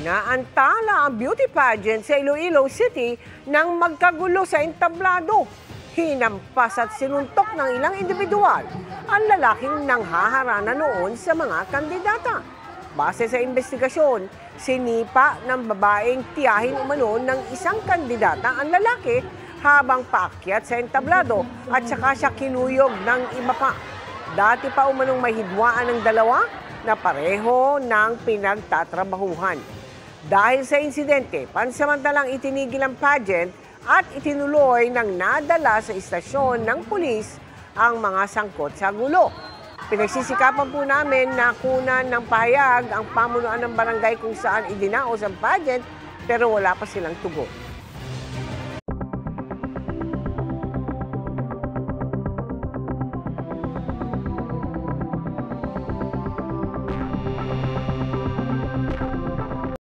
Naantala ang beauty pageant sa Iloilo City nang magkagulo sa entablado. Hinampas at sinuntok ng ilang individual ang lalaking nanghaharana noon sa mga kandidata. Base sa investigasyon, sinipa ng babaeng tiyahin umano ng isang kandidata ang lalaki habang paakyat sa entablado at saka siya kinuyog ng iba pa. Dati pa umanong may hidwaan ng dalawa na pareho ng pinagtatrabahuhan. Dahil sa insidente, pansamantalang itinigil ang pageant at itinuloy ng nadala sa istasyon ng pulis ang mga sangkot sa gulo. Pinagsisikapan po namin na kunan ng pahayag ang pamunuan ng barangay kung saan idinaos ang pageant pero wala pa silang tugon.